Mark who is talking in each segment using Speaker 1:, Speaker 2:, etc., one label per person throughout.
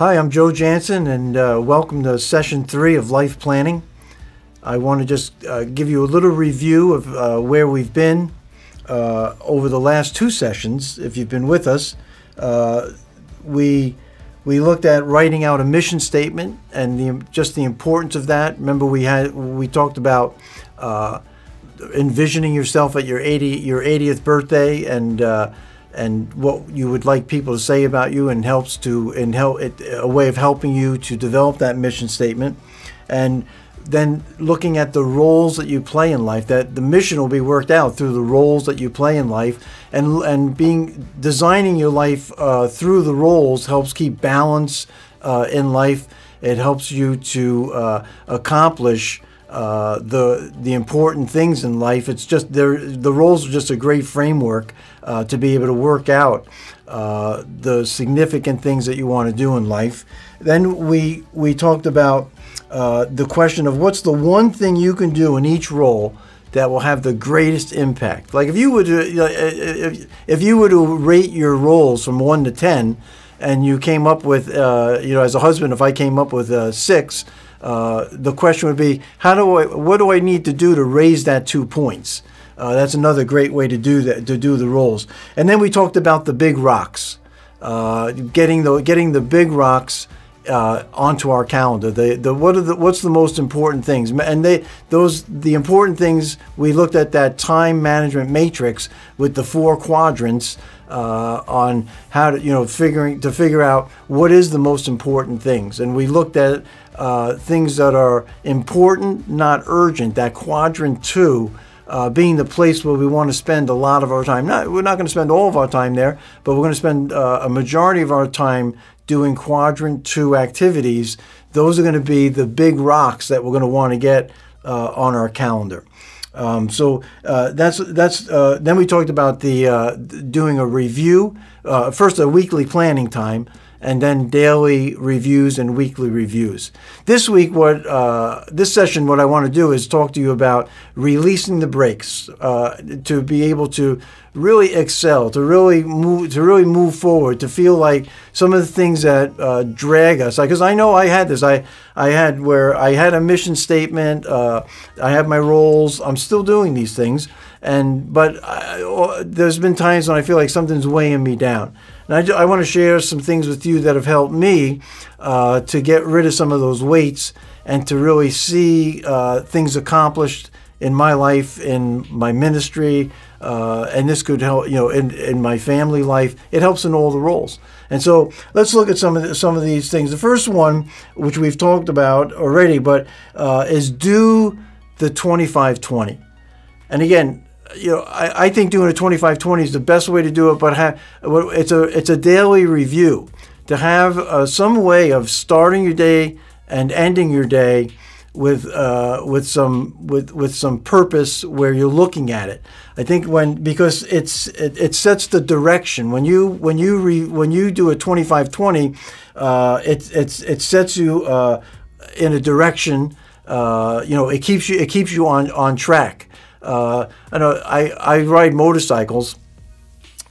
Speaker 1: Hi, I'm Joe Jansen, and welcome to Session 3 of Life Planning. I want to just give you a little review of where we've been over the last two sessions. If you've been with us, we looked at writing out a mission statement and just the importance of that. Remember, we talked about envisioning yourself at your 80th birthday and what you would like people to say about you, and a way of helping you to develop that mission statement. And then looking at the roles that you play in life, that the mission will be worked out through the roles that you play in life, and designing your life through the roles helps keep balance in life. It helps you to accomplish the important things in life. It's just the roles are just a great framework to be able to work out the significant things that you want to do in life. Then we talked about the question of what's the one thing you can do in each role that will have the greatest impact. Like if you were to rate your roles from 1 to 10, and you came up with as a husband, if I came up with 6. The question would be, what do I need to do to raise that 2 points? That's another great way to do that, to do the roles. And then we talked about the big rocks, getting the big rocks onto our calendar. What's the most important things? And the important things, we looked at that time management matrix with the 4 quadrants on how to figure out what is the most important things. And we looked at things that are important, not urgent. That quadrant 2 being the place where we want to spend a lot of our time. We're not going to spend all of our time there, but we're going to spend a majority of our time doing quadrant 2 activities. Those are going to be the big rocks that we're going to want to get on our calendar. Then we talked about doing a review, first a weekly planning time, and then daily reviews and weekly reviews. This week, this session, what I want to do is talk to you about releasing the brakes, to be able to really excel, to really move forward, to feel like some of the things that drag us. Because I know I had this. I had a mission statement. I have my roles. I'm still doing these things, but there's been times when I feel like something's weighing me down. And I want to share some things with you that have helped me to get rid of some of those weights and to really see things accomplished in my life, in my ministry, and this could help, in my family life. It helps in all the roles. And so let's look at some of these things. The first one, which we've talked about already, but is do the 25-20. And again, I think doing a 25-20 is the best way to do it, but it's a daily review, to have some way of starting your day and ending your day with some purpose where you're looking at it. I think because it sets the direction. When you do a 25-20, it sets you in a direction. It keeps you on track. I ride motorcycles,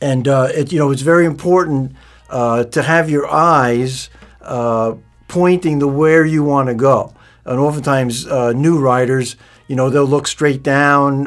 Speaker 1: and it's very important to have your eyes pointing to where you want to go. And oftentimes, new riders, they'll look straight down,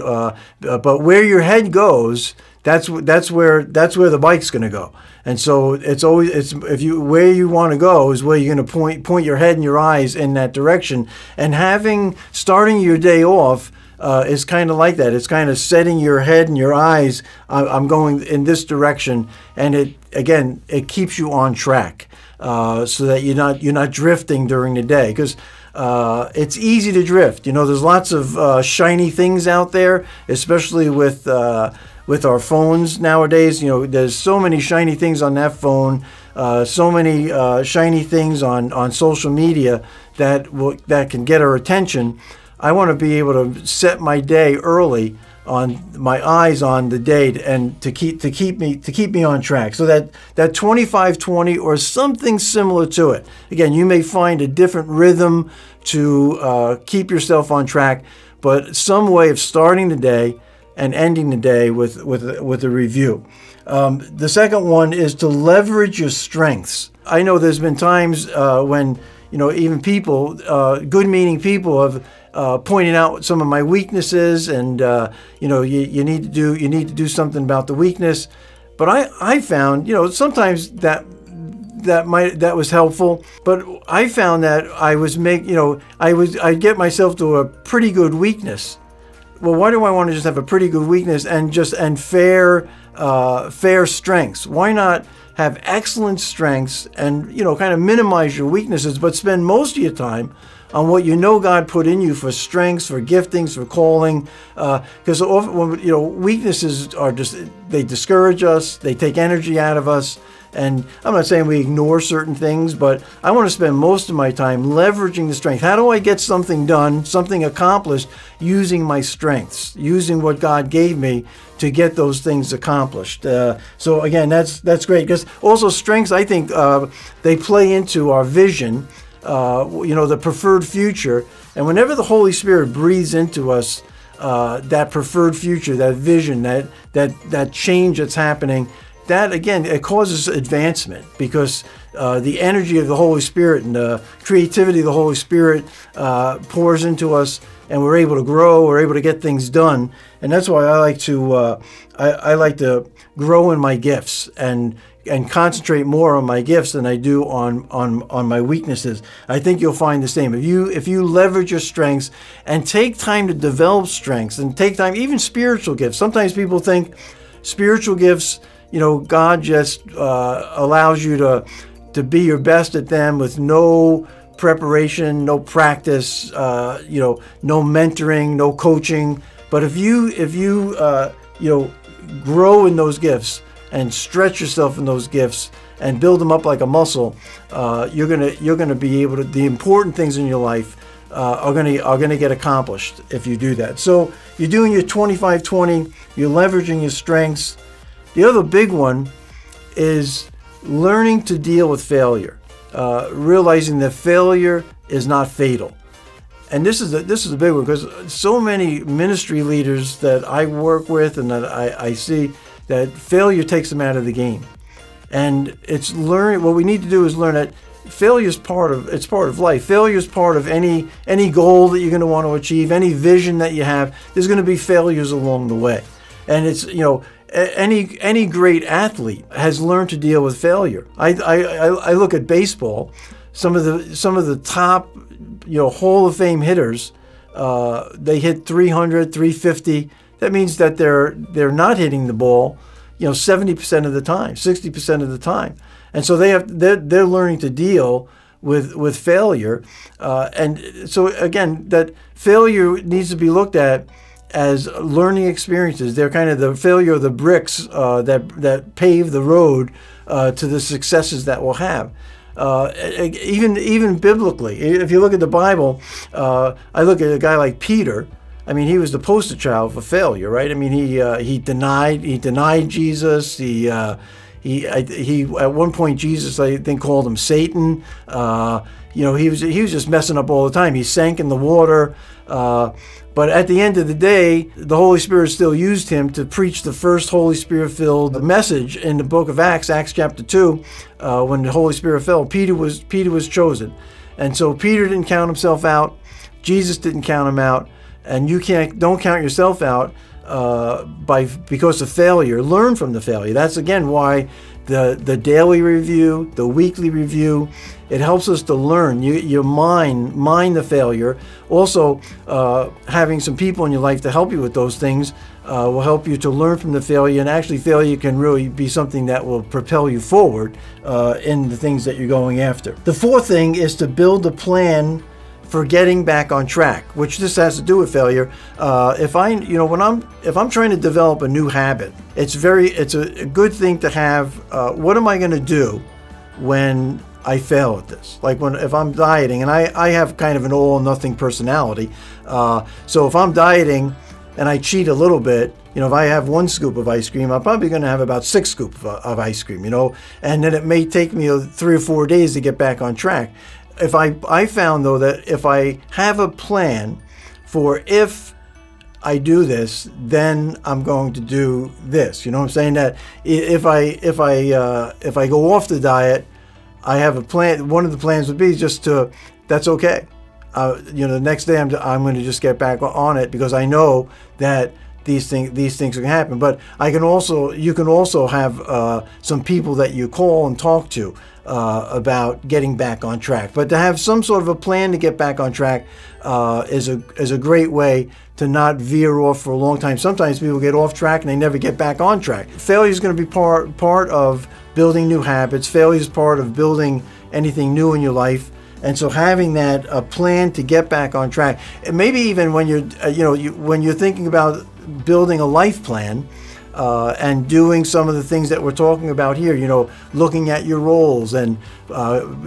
Speaker 1: but where your head goes, that's where the bike's going to go. And so where you want to go is where you're going to point your head and your eyes in that direction. And starting your day off is kind of like that. It's kind of setting your head and your eyes. I'm going in this direction, and it keeps you on track, so that you're not drifting during the day, because it's easy to drift. There's lots of shiny things out there, especially with our phones nowadays. There's so many shiny things on that phone, so many shiny things on social media that can get our attention. I want to be able to set my day early, on my eyes on the day, and to keep me on track. So that 25-20 or something similar to it. Again, you may find a different rhythm to keep yourself on track, but some way of starting the day and ending the day with a review. The second one is to leverage your strengths. I know there's been times when, even people, good-meaning people have pointed out some of my weaknesses, and you need to do something about the weakness. But I found, sometimes that was helpful, but I found that I'd get myself to a pretty good weakness. Well, why do I want to just have a pretty good weakness and fair strengths? Why not have excellent strengths and kind of minimize your weaknesses, but spend most of your time on what God put in you for strengths, for giftings, for calling? Because often, when weaknesses are they discourage us, they take energy out of us. And I'm not saying we ignore certain things, but I want to spend most of my time leveraging the strength. How do I get something done, something accomplished, using my strengths, using what God gave me to get those things accomplished? So again, that's great, because also strengths, I think, they play into our vision, the preferred future. And whenever the Holy Spirit breathes into us that preferred future, that vision, that change that's happening, that again, it causes advancement, because the energy of the Holy Spirit and the creativity of the Holy Spirit pours into us, and we're able to grow, we're able to get things done. And that's why I like to grow in my gifts and concentrate more on my gifts than I do on my weaknesses. I think you'll find the same. If you leverage your strengths and take time to develop strengths, and take time, even spiritual gifts. Sometimes people think spiritual gifts, God just allows you to be your best at them with no preparation, no practice, no mentoring, no coaching. But if you grow in those gifts and stretch yourself in those gifts and build them up like a muscle, you're gonna be able to. The important things in your life are gonna get accomplished if you do that. So you're doing your 25-20. You're leveraging your strengths. The other big one is learning to deal with failure, realizing that failure is not fatal. And this is a big one, because so many ministry leaders that I work with and that I see, that failure takes them out of the game. And it's learning. What we need to do is learn that failure is part of life. Failure is part of any goal that you're going to want to achieve, any vision that you have. There's going to be failures along the way, and it's any great athlete has learned to deal with failure. I look at baseball. Some of the top Hall of Fame hitters, they hit 300, 350. That means that they're not hitting the ball 70% of the time, 60% of the time. And so they're learning to deal with failure. And so again, that failure needs to be looked at as learning experiences. They're kind of the failure of the bricks that pave the road to the successes that we'll have. Even biblically, if you look at the Bible, I look at a guy like Peter. I mean, he was the poster child for failure, right? I mean, he denied Jesus. He at one point, Jesus, I think, called him Satan. He was just messing up all the time. He sank in the water. But at the end of the day, the Holy Spirit still used him to preach the first Holy Spirit-filled message in the book of Acts chapter 2. When the Holy Spirit fell, Peter was chosen. And so Peter didn't count himself out. Jesus didn't count him out. And you don't count yourself out because of failure. Learn from the failure. That's again why the daily review, the weekly review, it helps us to learn. You mine the failure. Also, having some people in your life to help you with those things will help you to learn from the failure. And actually, failure can really be something that will propel you forward in the things that you're going after. The fourth thing is to build a plan for getting back on track, which this has to do with failure. If I'm trying to develop a new habit, it's a good thing to have. What am I going to do when I fail at this? Like if I'm dieting, and I have kind of an all or nothing personality. So if I'm dieting and I cheat a little bit, if I have 1 scoop of ice cream, I'm probably going to have about 6 scoops of ice cream, and then it may take me 3 or 4 days to get back on track. If I found though that if I have a plan for if I do this, then I'm going to do this. You know what I'm saying? That if I go off the diet, I have a plan. One of the plans would be just to, that's okay. The next day I'm going to just get back on it, because I know that these things can happen. But you can also have some people that you call and talk to about getting back on track. But to have some sort of a plan to get back on track is a great way to not veer off for a long time. Sometimes people get off track and they never get back on track. Failure is going to be part of building new habits. Failure is part of building anything new in your life. And so having that plan to get back on track, and maybe even when you're thinking about building a life plan, and doing some of the things that we're talking about here, looking at your roles and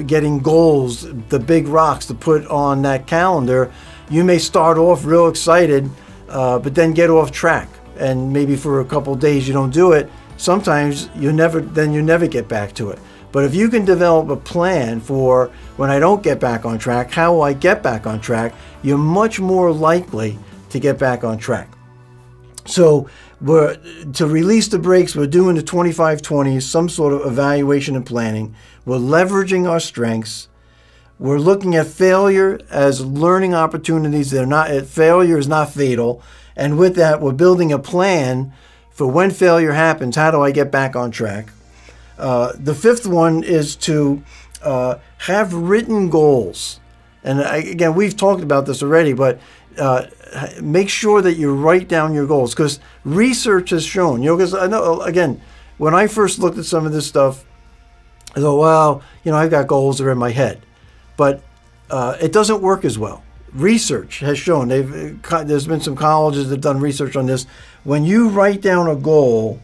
Speaker 1: getting goals, the big rocks to put on that calendar, you may start off real excited, but then get off track. And maybe for a couple of days you don't do it. Sometimes you never get back to it. But if you can develop a plan for when I don't get back on track, how will I get back on track, you're much more likely to get back on track. So to release the brakes, we're doing the 25-20, some sort of evaluation and planning. We're leveraging our strengths. We're looking at failure as learning opportunities. Failure is not fatal. And with that, we're building a plan for when failure happens, how do I get back on track? The fifth one is to have written goals. And again, we've talked about this already, but make sure that you write down your goals, because research has shown, because I know, again, when I first looked at some of this stuff, I thought, well, I've got goals that are in my head, but it doesn't work as well. Research has shown, there's been some colleges that have done research on this. When you write down a goal,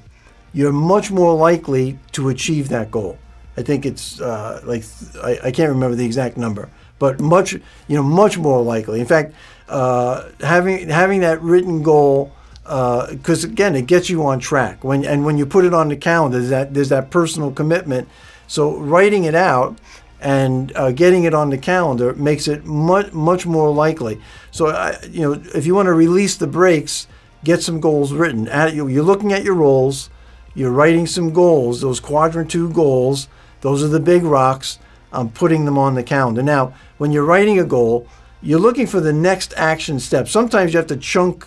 Speaker 1: you're much more likely to achieve that goal. I think it's I can't remember the exact number, but much more likely. In fact, having that written goal, because again, it gets you on track. When you put it on the calendar, there's that personal commitment. So writing it out and getting it on the calendar makes it much more likely. So if you want to release the brakes, get some goals written. You're looking at your roles. You're writing some goals, those quadrant 2 goals. Those are the big rocks. I'm putting them on the calendar. Now, when you're writing a goal, you're looking for the next action step. Sometimes you have to chunk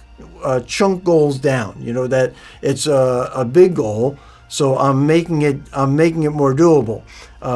Speaker 1: goals down. That it's a big goal, so I'm making it more doable,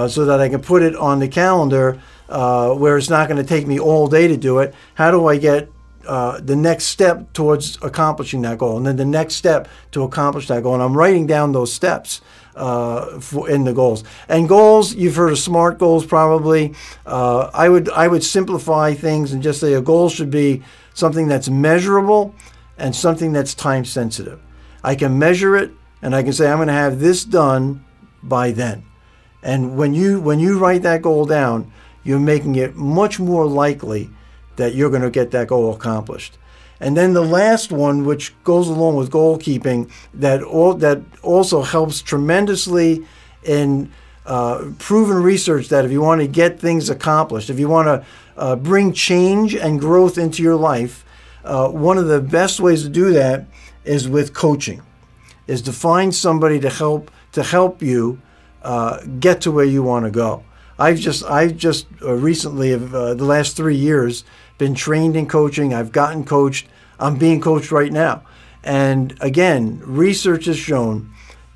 Speaker 1: so that I can put it on the calendar where it's not going to take me all day to do it. How do I get the next step towards accomplishing that goal, and then the next step to accomplish that goal? And I'm writing down those steps in the goals. And goals, you've heard of SMART goals probably. I would simplify things and just say a goal should be something that's measurable and something that's time sensitive. I can measure it, and I can say I'm going to have this done by then. And when you write that goal down, you're making it much more likely that you're going to get that goal accomplished. And then the last one, which goes along with goal keeping, that also helps tremendously in proven research, that if you want to get things accomplished, if you want to bring change and growth into your life, one of the best ways to do that is with coaching, is to find somebody to help you get to where you want to go. I've just recently, the last 3 years, been trained in coaching. I've gotten coached. I'm being coached right now. And again, research has shown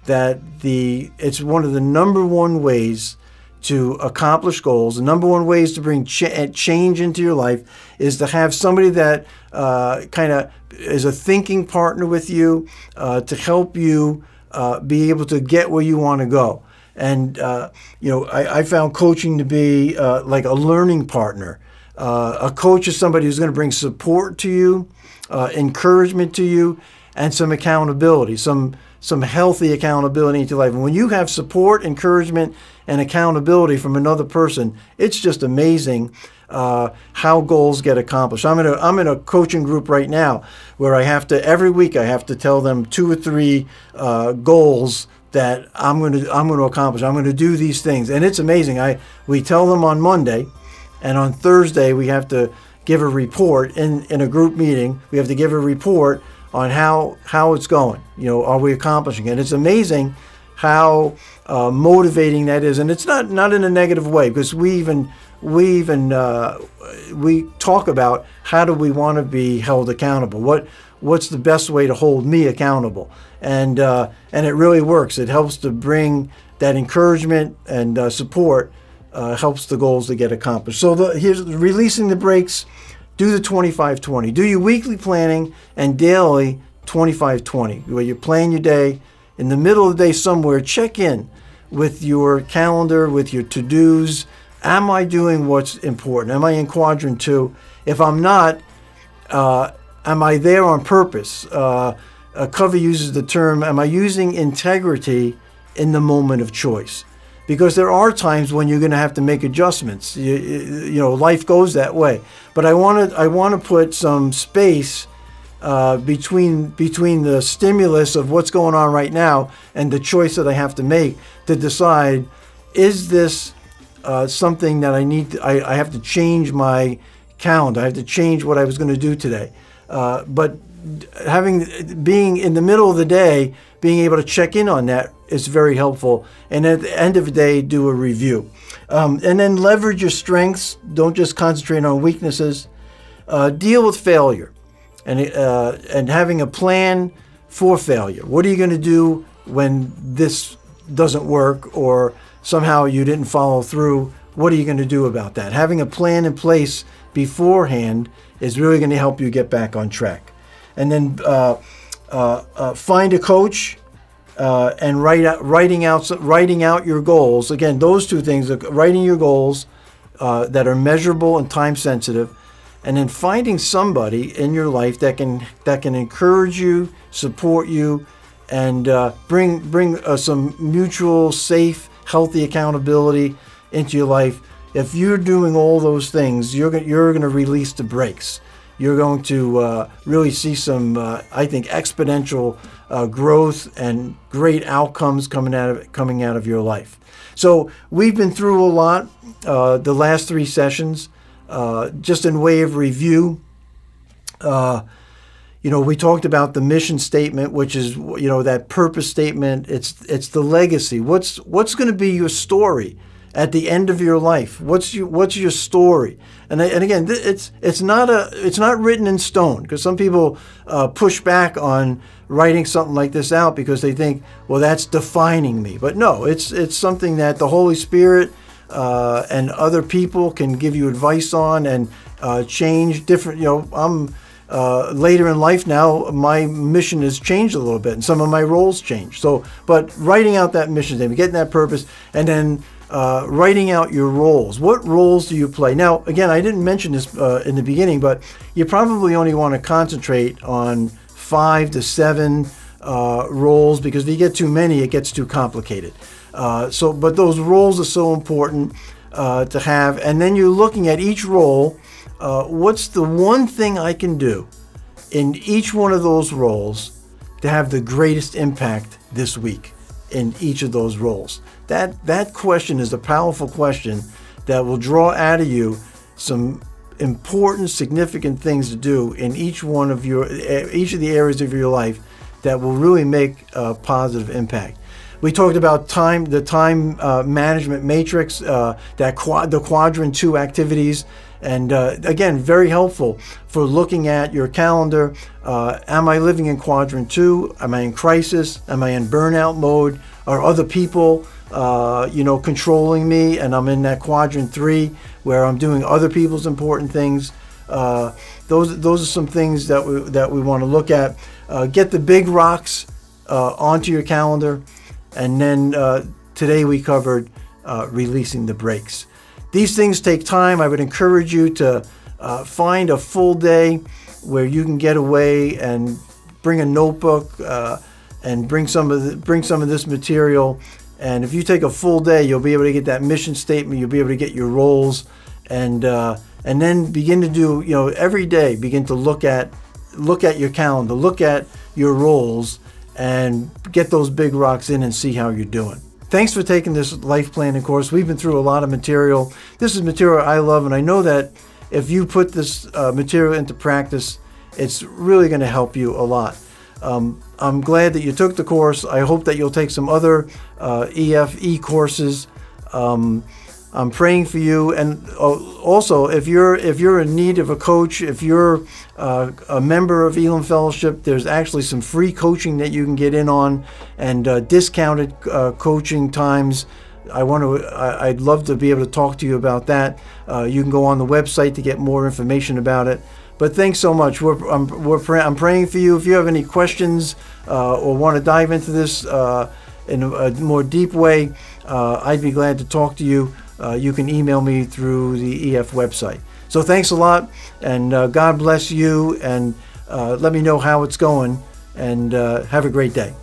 Speaker 1: that it's one of the #1 ways to accomplish goals. The #1 ways to bring change into your life is to have somebody that kind of is a thinking partner with you to help you be able to get where you want to go. And I found coaching to be like a learning partner. A coach is somebody who's going to bring support to you, encouragement to you, and some accountability, some healthy accountability into life. And when you have support, encouragement, and accountability from another person, it's just amazing how goals get accomplished. I'm in a coaching group right now where every week I have to tell them 2 or 3 goals that I'm going to accomplish. I'm going to do these things, and it's amazing. We tell them on Monday. And on Thursday, we have to give a report in a group meeting. We have to give a report on how it's going. Are we accomplishing it? It's amazing how motivating that is. And it's not in a negative way, because we talk about how do we want to be held accountable. What's the best way to hold me accountable? And it really works. It helps to bring that encouragement and support, helps the goals to get accomplished. So here's releasing the brakes. Do the 25-20. Do your weekly planning and daily 25-20, where you plan your day. In the middle of the day somewhere, check in with your calendar, with your to-dos. Am I doing what's important? Am I in quadrant 2? If I'm not, am I there on purpose? Covey uses the term, am I using integrity in the moment of choice? Because there are times when you're going to have to make adjustments. You know, life goes that way. But I want to put some space between the stimulus of what's going on right now and the choice that I have to make to decide, is this something that I have to change my calendar. I have to change what I was going to do today. But being in the middle of the day, being able to check in on that is very helpful. And at the end of the day, do a review. And then leverage your strengths. Don't just concentrate on weaknesses. Deal with failure, and having a plan for failure. What are you going to do when this doesn't work, or somehow you didn't follow through? What are you going to do about that? Having a plan in place beforehand is really going to help you get back on track. And then find a coach and writing out your goals. Again, those two things: writing your goals that are measurable and time sensitive, and then finding somebody in your life that can encourage you, support you, and bring some mutual, safe, healthy accountability into your life. If you're doing all those things, you're going to release the brakes. You're going to really see some, I think, exponential growth and great outcomes coming out of your life. So we've been through a lot the last 3 sessions. Just in way of review, you know, we talked about the mission statement, which is, you know, that purpose statement. It's the legacy. What's going to be your story at the end of your life? What's your story? And again, it's not written in stone, because some people push back on writing something like this out because they think, well, that's defining me. But no, it's something that the Holy Spirit and other people can give you advice on and change different. You know, I'm later in life now, my mission has changed a little bit, and some of my roles changed. So, but writing out that mission statement, getting that purpose, and then writing out your roles. What roles do you play? Now, again, I didn't mention this in the beginning, but you probably only want to concentrate on 5 to 7 roles, because if you get too many, it gets too complicated. But those roles are so important to have. And then you're looking at each role. What's the one thing I can do in each one of those roles to have the greatest impact this week in each of those roles? That question is a powerful question that will draw out of you some important, significant things to do in each of the areas of your life that will really make a positive impact. We talked about the time management matrix, the quadrant 2 activities, and again, very helpful for looking at your calendar. Am I living in quadrant 2? Am I in crisis? Am I in burnout mode? Are other people controlling me, and I'm in that quadrant 3 where I'm doing other people's important things? Those are some things that we want to look at. Get the big rocks onto your calendar. And then today we covered releasing the brakes. These things take time. I would encourage you to find a full day where you can get away and bring a notebook and bring some of this material. And if you take a full day, you'll be able to get that mission statement. You'll be able to get your roles, and then begin to do, every day, begin to look at your calendar, look at your roles, and get those big rocks in and see how you're doing. Thanks for taking this life planning course. We've been through a lot of material. This is material I love, and I know that if you put this material into practice, it's really going to help you a lot. I'm glad that you took the course. I hope that you'll take some other EFE courses. I'm praying for you, and also if you're in need of a coach, if you're a member of Elam Fellowship, there's actually some free coaching that you can get in on, and discounted coaching times. I'd love to be able to talk to you about that. You can go on the website to get more information about it. But thanks so much. I'm praying for you. If you have any questions or want to dive into this in a more deep way, I'd be glad to talk to you. You can email me through the EF website. So thanks a lot, and God bless you, and let me know how it's going, and have a great day.